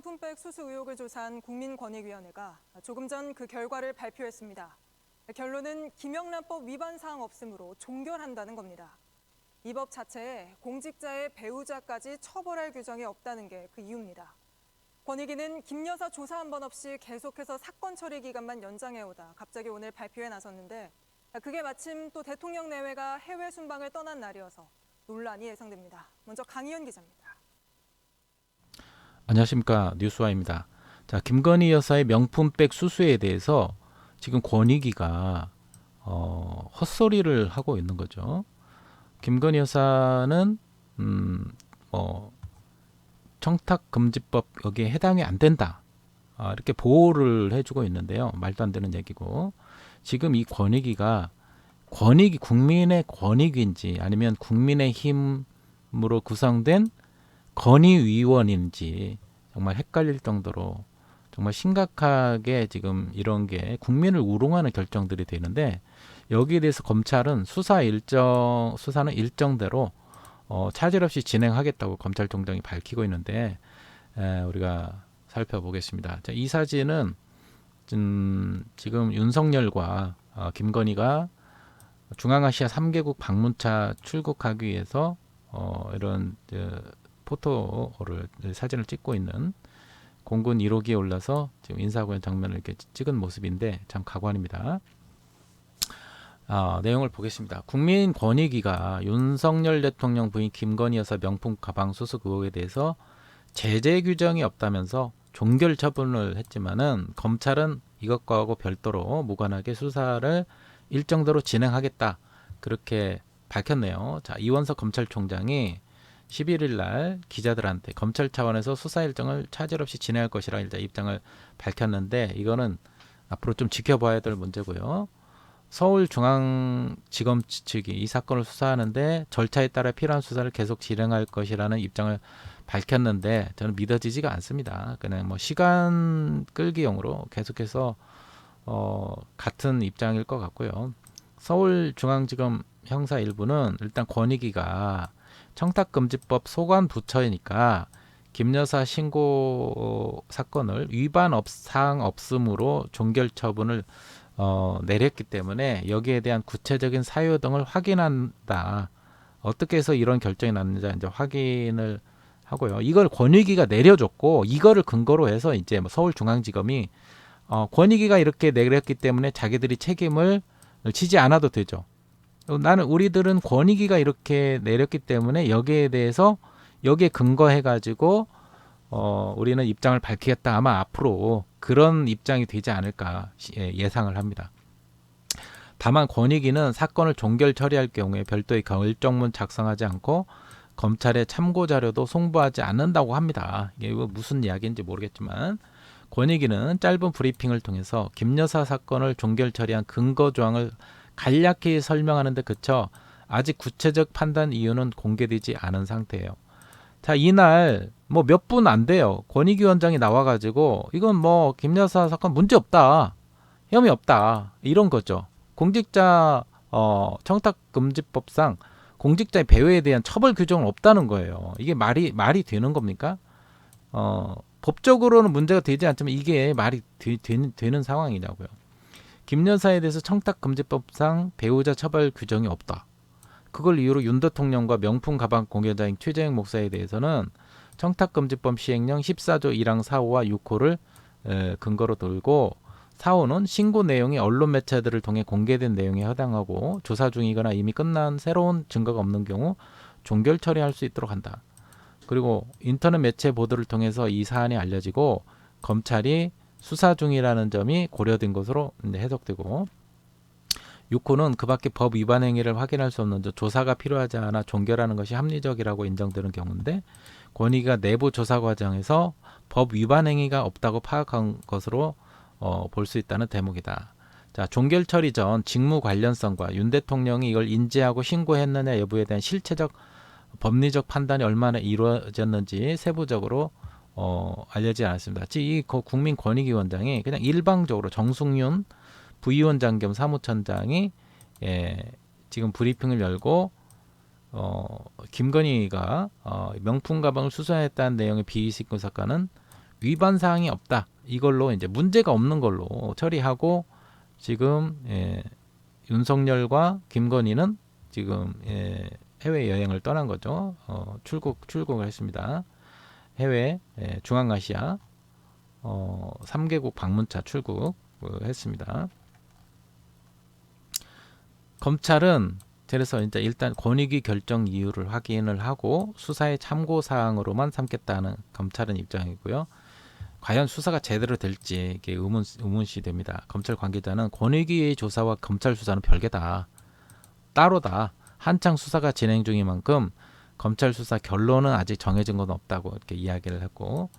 명품백 수수 의혹을 조사한 국민권익위원회가 조금 전 그 결과를 발표했습니다. 결론은 김영란법 위반 사항 없음으로 종결한다는 겁니다. 이 법 자체에 공직자의 배우자까지 처벌할 규정이 없다는 게 그 이유입니다. 권익위는 김 여사 조사 한 번 없이 계속해서 사건 처리 기간만 연장해오다 갑자기 오늘 발표에 나섰는데 그게 마침 또 대통령 내외가 해외 순방을 떠난 날이어서 논란이 예상됩니다. 먼저 강희연 기자입니다. 안녕하십니까, 뉴스와입니다. 자, 김건희 여사의 명품백 수수에 대해서 지금 권익위가 헛소리를 하고 있는 거죠. 김건희 여사는 청탁금지법 여기에 해당이 안 된다, 이렇게 보호를 해주고 있는데요. 말도 안 되는 얘기고, 지금 이 권익위가 국민의 권익위인지 아니면 국민의힘으로 구성된 건의위원인지 정말 헷갈릴 정도로 정말 심각하게 지금 이런 게 국민을 우롱하는 결정들이 되는데, 여기에 대해서 검찰은 수사는 일정대로 차질 없이 진행하겠다고 검찰총장이 밝히고 있는데, 우리가 살펴보겠습니다. 자, 이 사진은 지금 윤석열과 김건희가 중앙아시아 3개국 방문차 출국하기 위해서 이런 포토를 사진을 찍고 있는 공군 1호기에 올라서 지금 인사공연 장면을 이렇게 찍은 모습인데 참 가관입니다. 내용을 보겠습니다. 국민권익위가 윤석열 대통령 부인 김건희 여사 명품 가방 수수 의혹에 대해서 제재 규정이 없다면서 종결 처분을 했지만은 검찰은 이것과하고 별도로 무관하게 수사를 일정대로 진행하겠다, 그렇게 밝혔네요. 자, 이원석 검찰총장이 11일 날 기자들한테 검찰 차원에서 수사 일정을 차질 없이 진행할 것이라 일단 입장을 밝혔는데, 이거는 앞으로 좀 지켜봐야 될 문제고요. 서울중앙지검 측이 이 사건을 수사하는데 절차에 따라 필요한 수사를 계속 진행할 것이라는 입장을 밝혔는데, 저는 믿어지지가 않습니다. 그냥 뭐 시간 끌기용으로 계속해서 같은 입장일 것 같고요. 서울중앙지검 형사 1부는 일단 권익위가 청탁금지법 소관 부처이니까 김 여사 신고 사건을 위반 사항 없음으로 종결 처분을 내렸기 때문에 여기에 대한 구체적인 사유 등을 확인한다. 어떻게 해서 이런 결정이 났는지 이제 확인을 하고요. 이걸 권익위가 내려줬고, 이거를 근거로 해서 이제 서울중앙지검이 권익위가 이렇게 내렸기 때문에 자기들이 책임을 지지 않아도 되죠. 우리들은 권익위가 이렇게 내렸기 때문에 여기에 대해서 여기에 근거해 가지고 우리는 입장을 밝히겠다, 아마 앞으로 그런 입장이 되지 않을까 예상을 합니다. 다만 권익위는 사건을 종결 처리할 경우에 별도의 결정문 작성하지 않고 검찰에 참고 자료도 송부하지 않는다고 합니다. 이게 무슨 이야기인지 모르겠지만, 권익위는 짧은 브리핑을 통해서 김 여사 사건을 종결 처리한 근거 조항을 간략히 설명하는 데 그쳐 아직 구체적 판단 이유는 공개되지 않은 상태예요. 자, 이날 뭐 몇 분 안 돼요. 권익위원장이 나와가지고 이건 뭐 김 여사 사건 문제 없다, 혐의 없다, 이런 거죠. 공직자 청탁금지법상 공직자의 배후에 대한 처벌 규정은 없다는 거예요. 이게 말이 되는 겁니까? 법적으로는 문제가 되지 않지만 이게 말이 되는 상황이냐고요. 김 여사에 대해서 청탁금지법상 배우자 처벌 규정이 없다. 그걸 이유로 윤 대통령과 명품 가방 공여자인 최재형 목사에 대해서는 청탁금지법 시행령 14조 1항 4호와 6호를 근거로 들고, 4호는 신고 내용이 언론 매체들을 통해 공개된 내용에 해당하고 조사 중이거나 이미 끝난 새로운 증거가 없는 경우 종결 처리할 수 있도록 한다. 그리고 인터넷 매체 보도를 통해서 이 사안이 알려지고 검찰이 수사 중이라는 점이 고려된 것으로 해석되고, 6호는 그 밖에 법 위반 행위를 확인할 수 없는 조사가 필요하지 않아 종결하는 것이 합리적이라고 인정되는 경우인데, 권익위가 내부 조사 과정에서 법 위반 행위가 없다고 파악한 것으로 볼 수 있다는 대목이다. 자, 종결 처리 전 직무 관련성과 윤 대통령이 이걸 인지하고 신고했느냐 여부에 대한 실체적 법리적 판단이 얼마나 이루어졌는지 세부적으로 알려지지 않았습니다. 이 국민권익위원장이 그냥 일방적으로 정승윤 부위원장 겸 사무처장이 지금 브리핑을 열고 김건희가 명품 가방을 수수했다는 내용의 비의식구 사건은 위반 사항이 없다. 이걸로 이제 문제가 없는 걸로 처리하고 지금 윤석열과 김건희는 지금 해외 여행을 떠난 거죠. 출국을 했습니다. 해외 중앙아시아 3개국 방문차 출국했습니다. 검찰은 그래서 이제 일단 권익위 결정 이유를 확인을 하고 수사의 참고 사항으로만 삼겠다는 검찰은 입장이고요. 과연 수사가 제대로 될지 이게 의문시 됩니다. 검찰 관계자는 권익위의 조사와 검찰 수사는 별개다. 따로다. 한창 수사가 진행 중인 만큼 검찰 수사 결론은 아직 정해진 건 없다고 이렇게 이야기를 했고,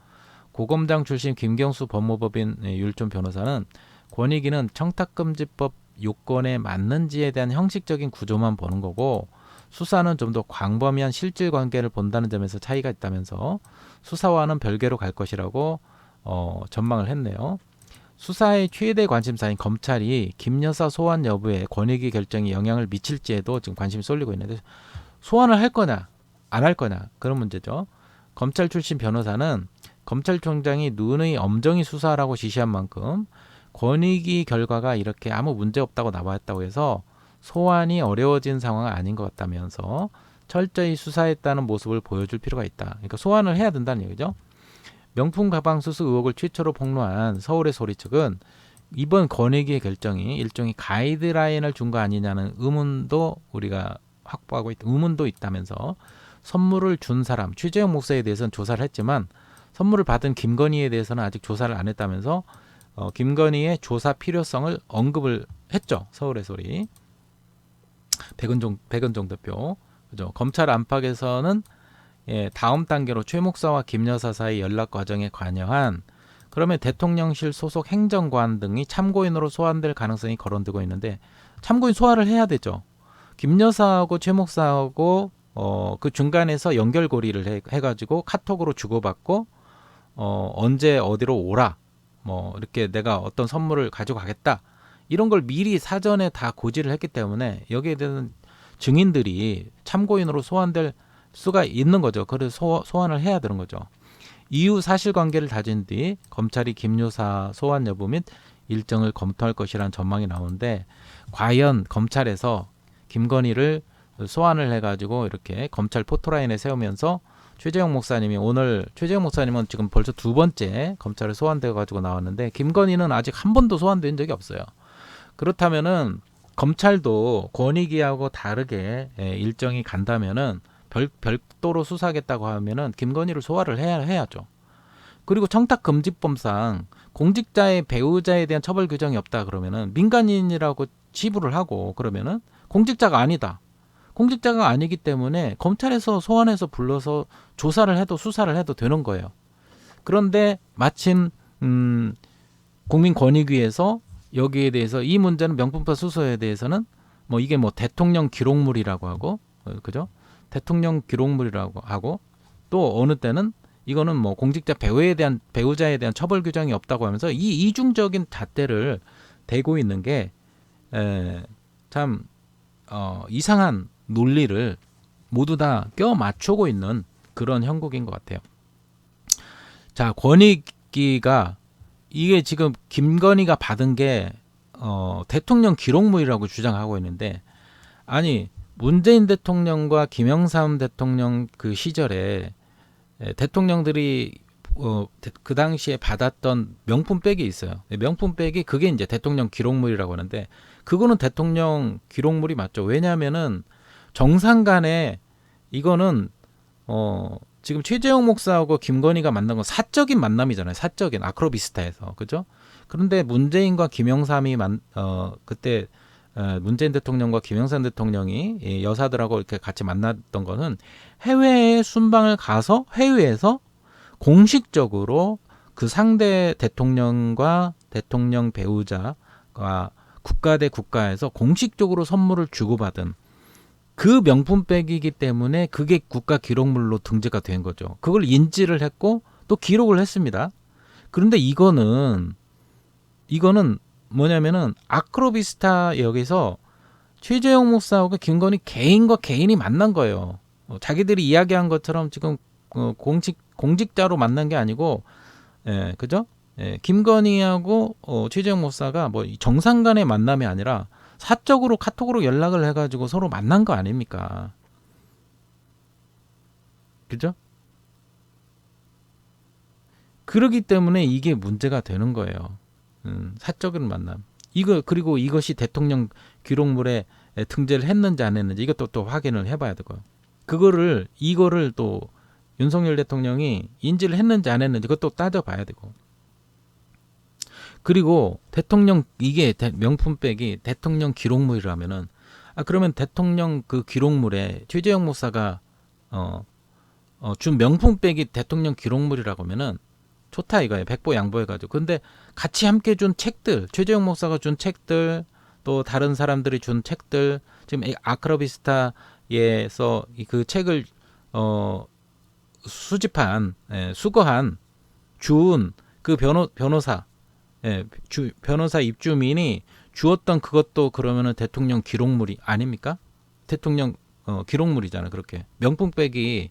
고검장 출신 김경수 법무법인 율촌 변호사는 권익위는 청탁금지법 요건에 맞는지에 대한 형식적인 구조만 보는 거고 수사는 좀 더 광범위한 실질 관계를 본다는 점에서 차이가 있다면서 수사와는 별개로 갈 것이라고 전망을 했네요. 수사의 최대 관심사인 검찰이 김 여사 소환 여부에 권익위 결정이 영향을 미칠지에도 지금 관심이 쏠리고 있는데 소환을 할 거냐 안 할 거냐 그런 문제죠. 검찰 출신 변호사는 검찰총장이 누누이 엄정히 수사하라고 지시한 만큼 권익위 결과가 이렇게 아무 문제 없다고 나왔다고 해서 소환이 어려워진 상황은 아닌 것 같다면서 철저히 수사했다는 모습을 보여줄 필요가 있다. 그러니까 소환을 해야 된다는 얘기죠. 명품 가방 수수 의혹을 최초로 폭로한 서울의 소리 측은 이번 권익위의 결정이 일종의 가이드라인을 준 거 아니냐는 의문도 우리가 확보하고 의문도 있다면서 선물을 준 사람 최재형 목사에 대해서는 조사를 했지만 선물을 받은 김건희에 대해서는 아직 조사를 안 했다면서 김건희의 조사 필요성을 언급을 했죠. 서울의 소리. 백은종 대표. 그죠? 검찰 안팎에서는 다음 단계로 최 목사와 김 여사 사이 연락 과정에 관여한 그러면 대통령실 소속 행정관 등이 참고인으로 소환될 가능성이 거론되고 있는데 참고인 소환을 해야 되죠. 김 여사하고 최 목사하고 그 중간에서 연결고리를 해가지고 카톡으로 주고받고 언제 어디로 오라 뭐 이렇게 내가 어떤 선물을 가지고 가겠다 이런 걸 미리 사전에 다 고지를 했기 때문에 여기에 대한 증인들이 참고인으로 소환될 수가 있는 거죠. 그래서 소환을 해야 되는 거죠. 이후 사실관계를 다진 뒤 검찰이 김 여사 소환 여부 및 일정을 검토할 것이라는 전망이 나오는데 과연 검찰에서 김건희를 소환을 해가지고 이렇게 검찰 포토라인에 세우면서 최재형 목사님은 지금 벌써 두 번째 검찰에 소환돼 가지고 나왔는데 김건희는 아직 한 번도 소환된 적이 없어요. 그렇다면은 검찰도 권익위하고 다르게 일정이 간다면은 별도로 수사하겠다고 하면은 김건희를 소환을 해야죠. 그리고 청탁금지법상 공직자의 배우자에 대한 처벌 규정이 없다 그러면은 민간인이라고 치부를 하고 그러면은 공직자가 아니다. 공직자가 아니기 때문에 검찰에서 소환해서 불러서 조사를 해도 수사를 해도 되는 거예요. 그런데 마침 국민권익위에서 여기에 대해서 이 문제는 명품파 수수에 대해서는 뭐 이게 뭐 대통령 기록물이라고 하고 그죠? 대통령 기록물이라고 하고 또 어느 때는 이거는 뭐 공직자 배우자에 대한 처벌 규정이 없다고 하면서 이 이중적인 잣대를 대고 있는 게 참 이상한 논리를 모두 다 껴 맞추고 있는 그런 형국인 것 같아요. 자, 권익위가 이게 지금 김건희가 받은 게 대통령 기록물이라고 주장하고 있는데 아니 문재인 대통령과 김영삼 대통령 그 시절에 대통령들이 그 당시에 받았던 명품백이 있어요. 명품백이 그게 이제 대통령 기록물이라고 하는데 그거는 대통령 기록물이 맞죠. 왜냐하면은 정상 간에 이거는 지금 최재형 목사하고 김건희가 만난 건 사적인 만남이잖아요. 사적인 아크로비스타에서 그죠? 그런데 문재인과 김영삼이 그때 문재인 대통령과 김영삼 대통령이 여사들하고 이렇게 같이 만났던 거는 해외에 순방을 가서 해외에서 공식적으로 그 상대 대통령과 대통령 배우자가 국가 대 국가에서 공식적으로 선물을 주고받은 그 명품백이기 때문에 그게 국가 기록물로 등재가 된 거죠. 그걸 인지를 했고 또 기록을 했습니다. 그런데 이거는 뭐냐면은 아크로비스타 역에서 최재형 목사하고 김건희 개인과 개인이 만난 거예요. 자기들이 이야기한 것처럼 지금 공직자로 만난 게 아니고 예, 그죠? 예, 김건희하고 최재형 목사가 뭐 정상 간의 만남이 아니라 사적으로 카톡으로 연락을 해가지고 서로 만난 거 아닙니까? 그죠? 그러기 때문에 이게 문제가 되는 거예요. 사적인 만남. 그리고 이것이 대통령 기록물에 등재를 했는지 안 했는지 이것도 또 확인을 해봐야 되고요. 이거를 또 윤석열 대통령이 인지를 했는지 안 했는지 그것도 따져봐야 되고. 그리고 이게 명품백이 대통령 기록물이라면은 그러면 대통령 그 기록물에 최재형 목사가 준 명품백이 대통령 기록물이라고 하면은 좋다 이거예요. 백보 양보해가지고. 근데 같이 함께 준 책들, 최재형 목사가 준 책들, 또 다른 사람들이 준 책들, 지금 아크로비스타에서 그 책을 수집한, 수거한, 준 그 변호사, 변호사 입주민이 주었던 그것도 그러면은 대통령 기록물이 아닙니까? 대통령 기록물이잖아. 그렇게 명품백이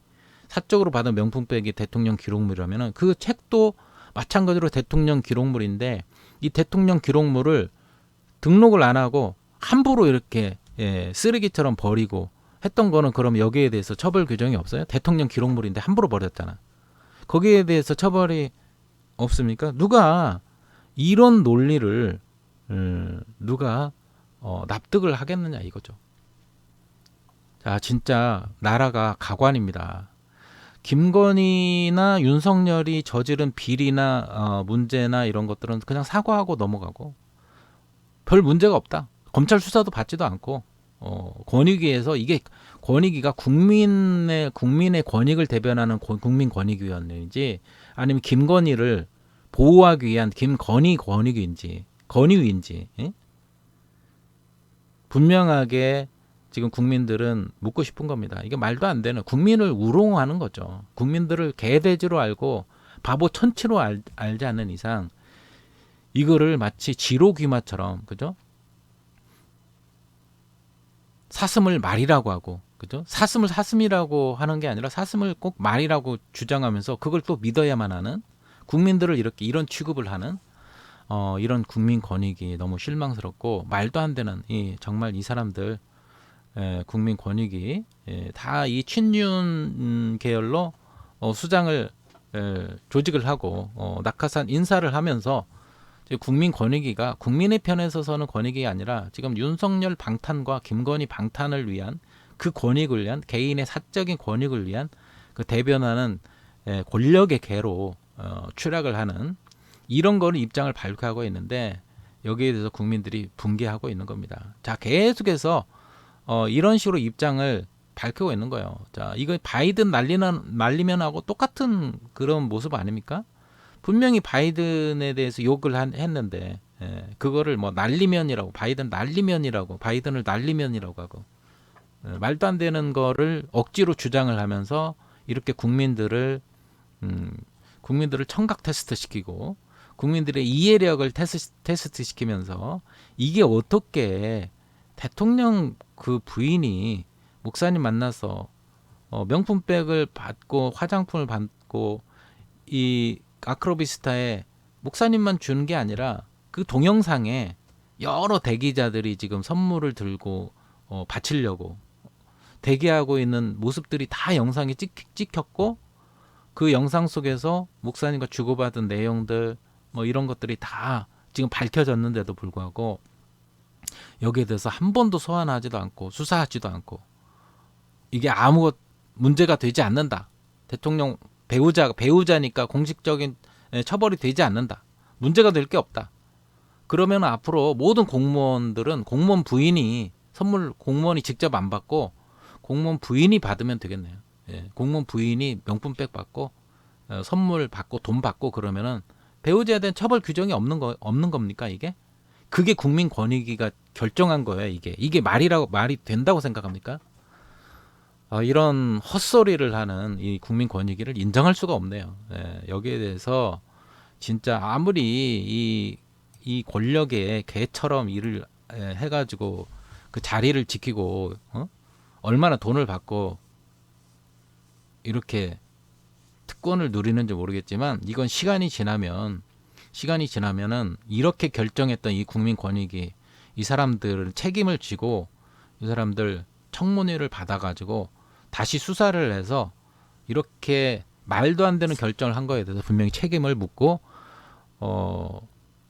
사적으로 받은 명품백이 대통령 기록물이라면은 그 책도 마찬가지로 대통령 기록물인데 이 대통령 기록물을 등록을 안 하고 함부로 이렇게 쓰레기처럼 버리고 했던 거는 그럼 여기에 대해서 처벌 규정이 없어요? 대통령 기록물인데 함부로 버렸잖아. 거기에 대해서 처벌이 없습니까? 누가 이런 논리를 누가 납득을 하겠느냐 이거죠. 자, 진짜 나라가 가관입니다. 김건희나 윤석열이 저지른 비리나 문제나 이런 것들은 그냥 사과하고 넘어가고 별 문제가 없다. 검찰 수사도 받지도 않고 권익위에서 이게 권익위가 국민의 권익을 대변하는 국민권익위원회인지 아니면 김건희를 보호하기 위한 권익위인지 예? 분명하게 지금 국민들은 묻고 싶은 겁니다. 이게 말도 안 되는 국민을 우롱하는 거죠. 국민들을 개돼지로 알고 바보 천치로 알지 않는 이상 이거를 마치 지로귀마처럼 그죠? 사슴을 말이라고 하고 그죠? 사슴을 사슴이라고 하는 게 아니라 사슴을 꼭 말이라고 주장하면서 그걸 또 믿어야만 하는 국민들을 이런 취급을 하는 이런 국민 권익이 너무 실망스럽고 말도 안 되는 정말 이 사람들 국민 권익이 다 이 친윤 계열로 수장을 조직을 하고 낙하산 인사를 하면서 국민 권익위가 국민의 편에 서서는 권익이 아니라 지금 윤석열 방탄과 김건희 방탄을 위한 그 권익을 위한 개인의 사적인 권익을 위한 그 대변하는 권력의 개로 추락을 하는 이런 거를 입장을 밝혀하고 있는데 여기에 대해서 국민들이 붕괴하고 있는 겁니다. 자, 계속해서 이런 식으로 입장을 밝히고 있는 거예요. 자, 이거 바이든 날리면 하고 똑같은 그런 모습 아닙니까? 분명히 바이든에 대해서 욕을 했는데 그거를 뭐 바이든을 날리면이라고 하고 말도 안 되는 거를 억지로 주장을 하면서 이렇게 국민들을 청각 테스트 시키고 국민들의 이해력을 테스트 시키면서 이게 어떻게 대통령 그 부인이 목사님 만나서 명품백을 받고 화장품을 받고 이 아크로비스타에 목사님만 주는 게 아니라 그 동영상에 여러 대기자들이 지금 선물을 들고 바치려고 대기하고 있는 모습들이 다 영상이 찍혔고 그 영상 속에서 목사님과 주고받은 내용들 뭐 이런 것들이 다 지금 밝혀졌는데도 불구하고 여기에 대해서 한 번도 소환하지도 않고 수사하지도 않고 이게 아무 문제가 되지 않는다. 대통령 배우자니까 공식적인 처벌이 되지 않는다. 문제가 될 게 없다. 그러면 앞으로 모든 공무원들은 공무원 부인이 선물 공무원이 직접 안 받고 공무원 부인이 받으면 되겠네요. 공무원 부인이 명품백 받고 선물 받고 돈 받고 그러면은 배우자에 대한 처벌 규정이 없는 겁니까 이게? 그게 국민권익위가 결정한 거예요. 이게 말이 된다고 생각합니까? 이런 헛소리를 하는 이 국민권익위를 인정할 수가 없네요. 여기에 대해서 진짜 아무리 이 권력의 개처럼 일을 해가지고 그 자리를 지키고 얼마나 돈을 받고 이렇게 특권을 누리는지 모르겠지만 이건 시간이 지나면은 이렇게 결정했던 이 국민권익위 이 사람들은 책임을 지고 이 사람들 청문회를 받아가지고 다시 수사를 해서 이렇게 말도 안 되는 결정을 한 거에 대해서 분명히 책임을 묻고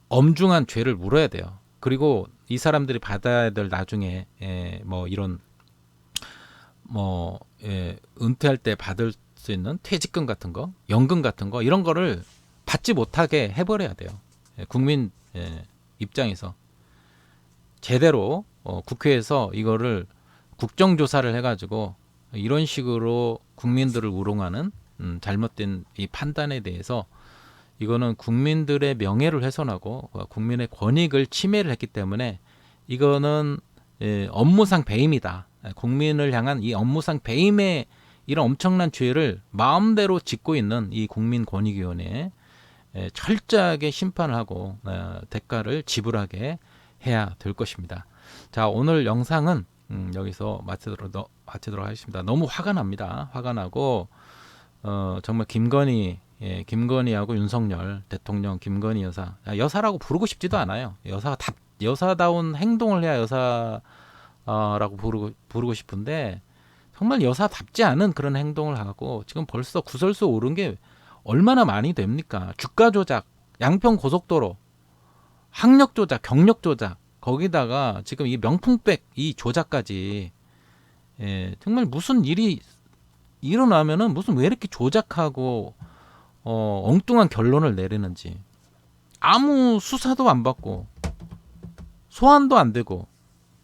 엄중한 죄를 물어야 돼요. 그리고 이 사람들이 받아야 될 나중에 뭐 이런 은퇴할 때 받을 수 있는 퇴직금 같은 거, 연금 같은 거 이런 거를 받지 못하게 해버려야 돼요. 국민 입장에서 제대로 국회에서 이거를 국정조사를 해가지고 이런 식으로 국민들을 우롱하는 잘못된 이 판단에 대해서 이거는 국민들의 명예를 훼손하고 국민의 권익을 침해를 했기 때문에 이거는 업무상 배임이다. 국민을 향한 이 업무상 배임의 이런 엄청난 죄를 마음대로 짓고 있는 이 국민권익위원회에 철저하게 심판을 하고 대가를 지불하게 해야 될 것입니다. 자, 오늘 영상은 여기서 마치도록 하겠습니다. 너무 화가 납니다. 화가 나고 정말 김건희하고 윤석열 대통령, 김건희 여사, 여사라고 부르고 싶지도 않아요. 여사다운 행동을 해야 여사라고 부르고 싶은데 정말 여사답지 않은 그런 행동을 하고 지금 벌써 구설수 오른 게 얼마나 많이 됩니까? 주가 조작, 양평 고속도로, 학력 조작, 경력 조작, 거기다가 지금 이 명품백 이 조작까지 정말 무슨 일이 일어나면은 무슨 왜 이렇게 조작하고 엉뚱한 결론을 내리는지 아무 수사도 안 받고 소환도 안 되고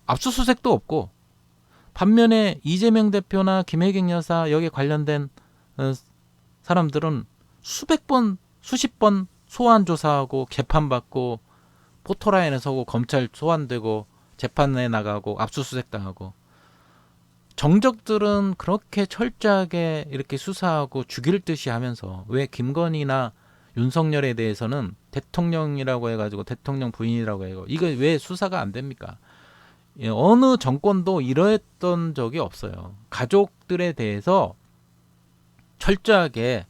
압수수색도 없고 반면에 이재명 대표나 김혜경 여사 여기에 관련된 사람들은 수백 번, 수십 번 소환 조사하고 재판받고 포토라인에 서고 검찰 소환되고 재판에 나가고 압수수색 당하고 정적들은 그렇게 철저하게 이렇게 수사하고 죽일 듯이 하면서 왜 김건희나 윤석열에 대해서는 대통령이라고 해가지고 대통령 부인이라고 해고 이거 왜 수사가 안 됩니까? 어느 정권도 이러했던 적이 없어요. 가족들에 대해서 철저하게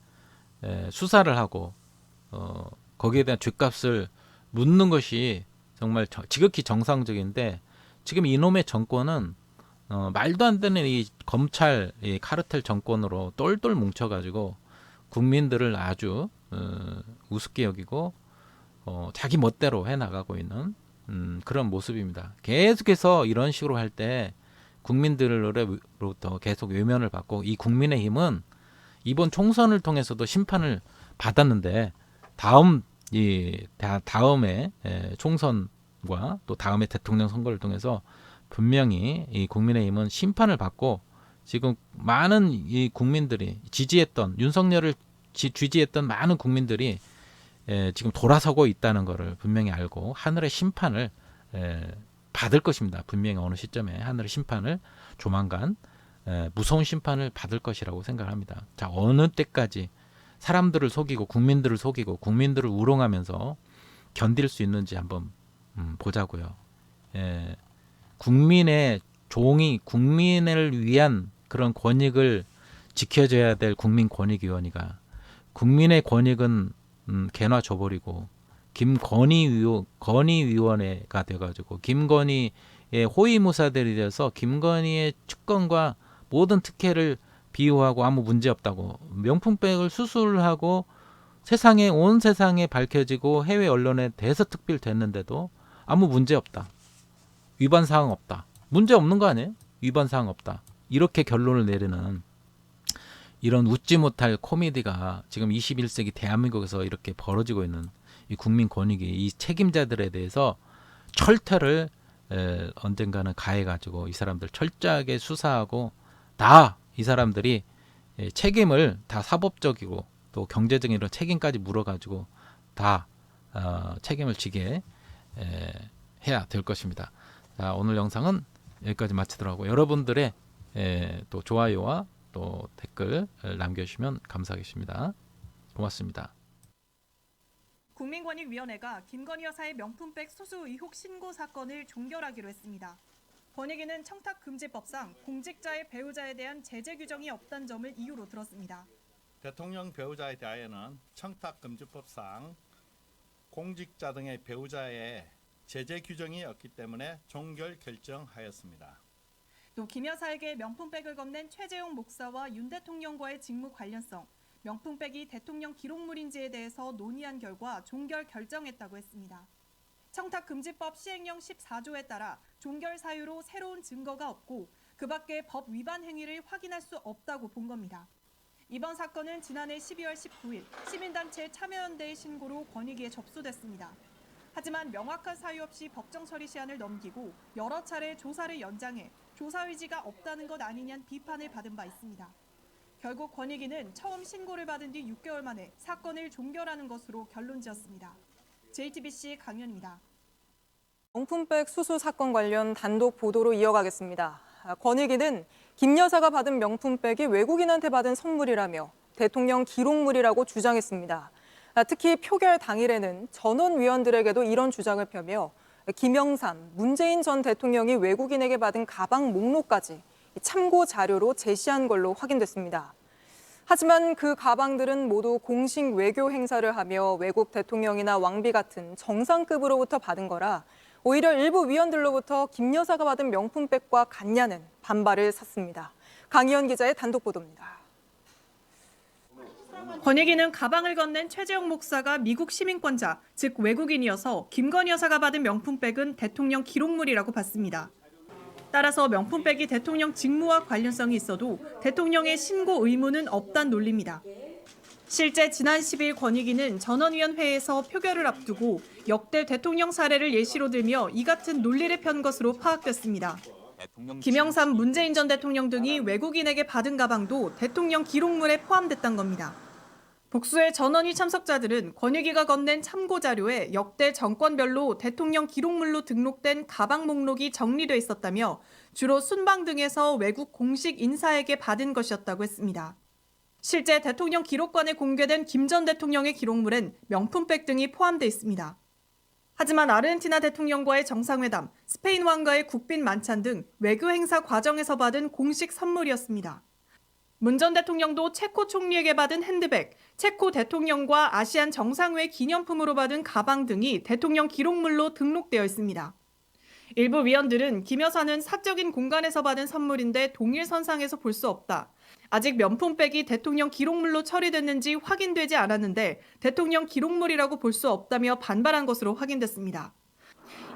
수사를 하고 거기에 대한 죗값을 묻는 것이 정말 지극히 정상적인데 지금 이놈의 정권은 말도 안 되는 이 검찰 이 카르텔 정권으로 똘똘 뭉쳐가지고 국민들을 아주 우습게 여기고 자기 멋대로 해나가고 있는 그런 모습입니다. 계속해서 이런 식으로 할 때 국민들로부터 계속 외면을 받고 이 국민의힘은 이번 총선을 통해서도 심판을 받았는데 다음에 총선과 또 다음에 대통령 선거를 통해서 분명히 이 국민의힘은 심판을 받고 지금 많은 이 국민들이 지지했던 윤석열을 지지했던 많은 국민들이 지금 돌아서고 있다는 것을 분명히 알고 하늘의 심판을 받을 것입니다. 분명히 어느 시점에 하늘의 심판을 조만간 무서운 심판을 받을 것이라고 생각합니다. 자, 어느 때까지 사람들을 속이고 국민들을 국민들을 우롱하면서 견딜 수 있는지 한번 보자고요. 국민의 종이 국민을 위한 그런 권익을 지켜줘야 될 국민권익위원회가 국민의 권익은 개나 줘버리고 건의위원회가 돼가지고 김건희의 호위무사들이 돼서 김건희의 측근과 모든 특혜를 비호하고 아무 문제 없다고 명품백을 수술하고 온 세상에 밝혀지고 해외 언론에 대서특필됐는데도 아무 문제 없다. 위반 사항 없다. 문제 없는 거 아니에요? 위반 사항 없다. 이렇게 결론을 내리는 이런 웃지 못할 코미디가 지금 21세기 대한민국에서 이렇게 벌어지고 있는 이 국민권익위 이 책임자들에 대해서 철퇴를 언젠가는 가해가지고 이 사람들 철저하게 수사하고 다 이 사람들이 책임을 다 사법적이고 또 경제적인 이런 책임까지 물어가지고 다 책임을 지게 해야 될 것입니다. 자, 오늘 영상은 여기까지 마치도록 하고 여러분들의 또 좋아요와 또 댓글 남겨주시면 감사하겠습니다. 고맙습니다. 국민권익위원회가 김건희 여사의 명품백 수수 의혹 신고 사건을 종결하기로 했습니다. 권익위는 청탁금지법상 공직자의 배우자에 대한 제재 규정이 없다는 점을 이유로 들었습니다. 대통령 배우자에 대하여는 청탁금지법상 공직자 등의 배우자의 제재 규정이 없기 때문에 종결 결정하였습니다. 또 김 여사에게 명품백을 건넨 최재형 목사와 윤 대통령과의 직무 관련성, 명품백이 대통령 기록물인지에 대해서 논의한 결과 종결 결정했다고 했습니다. 청탁금지법 시행령 14조에 따라 종결 사유로 새로운 증거가 없고 그 밖에 법 위반 행위를 확인할 수 없다고 본 겁니다. 이번 사건은 지난해 12월 19일 시민단체 참여연대의 신고로 권익위에 접수됐습니다. 하지만 명확한 사유 없이 법정 처리 시한을 넘기고 여러 차례 조사를 연장해 조사 의지가 없다는 것 아니냐는 비판을 받은 바 있습니다. 결국 권익위는 처음 신고를 받은 뒤 6개월 만에 사건을 종결하는 것으로 결론지었습니다. JTBC 강연입니다. 명품백 수수 사건 관련 단독 보도로 이어가겠습니다. 권익위는 김 여사가 받은 명품백이 외국인한테 받은 선물이라며 대통령 기록물이라고 주장했습니다. 특히 표결 당일에는 전원위원들에게도 이런 주장을 펴며 김영삼, 문재인 전 대통령이 외국인에게 받은 가방 목록까지 참고 자료로 제시한 걸로 확인됐습니다. 하지만 그 가방들은 모두 공식 외교 행사를 하며 외국 대통령이나 왕비 같은 정상급으로부터 받은 거라 오히려 일부 위원들로부터 김 여사가 받은 명품백과 같냐는 반발을 샀습니다. 강희연 기자의 단독 보도입니다. 권익위는 가방을 건넨 최재형 목사가 미국 시민권자, 즉 외국인이어서 김건희 여사가 받은 명품백은 대통령 기록물이라고 봤습니다. 따라서 명품백이 대통령 직무와 관련성이 있어도 대통령의 신고 의무는 없다는 논리입니다. 실제 지난 10일 권익위는 전원위원회에서 표결을 앞두고 역대 대통령 사례를 예시로 들며 이 같은 논리를 편 것으로 파악됐습니다. 김영삼, 문재인 전 대통령 등이 외국인에게 받은 가방도 대통령 기록물에 포함됐다는 겁니다. 복수의 전원위 참석자들은 권익위가 건넨 참고 자료에 역대 정권별로 대통령 기록물로 등록된 가방 목록이 정리돼 있었다며 주로 순방 등에서 외국 공식 인사에게 받은 것이었다고 했습니다. 실제 대통령 기록관에 공개된 김 전 대통령의 기록물엔 명품백 등이 포함돼 있습니다. 하지만 아르헨티나 대통령과의 정상회담, 스페인 왕가의 국빈 만찬 등 외교 행사 과정에서 받은 공식 선물이었습니다. 문 전 대통령도 체코 총리에게 받은 핸드백, 체코 대통령과 아시안 정상회 기념품으로 받은 가방 등이 대통령 기록물로 등록되어 있습니다. 일부 위원들은 김 여사는 사적인 공간에서 받은 선물인데 동일선상에서 볼 수 없다. 아직 명품백이 대통령 기록물로 처리됐는지 확인되지 않았는데 대통령 기록물이라고 볼 수 없다며 반발한 것으로 확인됐습니다.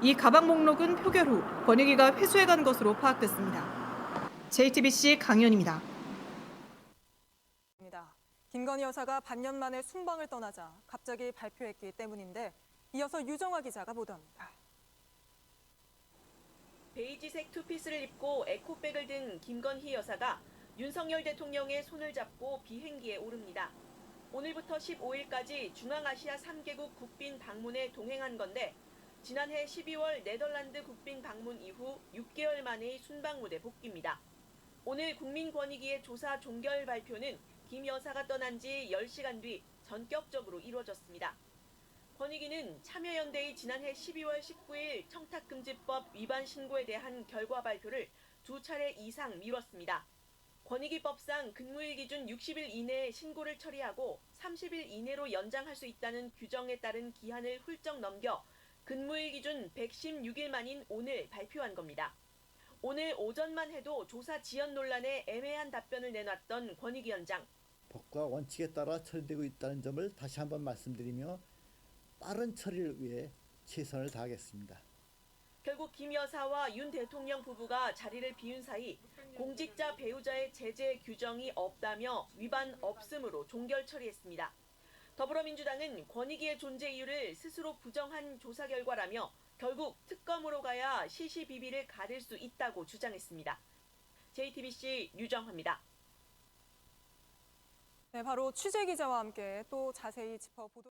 이 가방 목록은 표결 후 권익위가 회수해간 것으로 파악됐습니다. JTBC 강연입니다. 김건희 여사가 반년 만에 순방을 떠나자 갑자기 발표했기 때문인데 이어서 유정화 기자가 보도합니다. 베이지색 투피스를 입고 에코백을 든 김건희 여사가 윤석열 대통령의 손을 잡고 비행기에 오릅니다. 오늘부터 15일까지 중앙아시아 3개국 국빈 방문에 동행한 건데 지난해 12월 네덜란드 국빈 방문 이후 6개월 만의 순방 무대 복귀입니다. 오늘 국민권익위의 조사 종결 발표는 김 여사가 떠난 지 10시간 뒤 전격적으로 이루어졌습니다. 권익위는 참여연대의 지난해 12월 19일 청탁금지법 위반 신고에 대한 결과 발표를 2차례 이상 미뤘습니다. 권익위법상 근무일 기준 60일 이내에 신고를 처리하고 30일 이내로 연장할 수 있다는 규정에 따른 기한을 훌쩍 넘겨 근무일 기준 116일 만인 오늘 발표한 겁니다. 오늘 오전만 해도 조사 지연 논란에 애매한 답변을 내놨던 권익위원장. 법과 원칙에 따라 처리되고 있다는 점을 다시 한번 말씀드리며 빠른 처리를 위해 최선을 다하겠습니다. 결국 김 여사와 윤 대통령 부부가 자리를 비운 사이 공직자 배우자의 제재 규정이 없다며 위반 없음으로 종결 처리했습니다. 더불어민주당은 권익위의 존재 이유를 스스로 부정한 조사 결과라며 결국 특검으로 가야 시시비비를 가릴 수 있다고 주장했습니다. JTBC 유정화입니다. 네, 바로 취재 기자와 함께 또 자세히 짚어보도록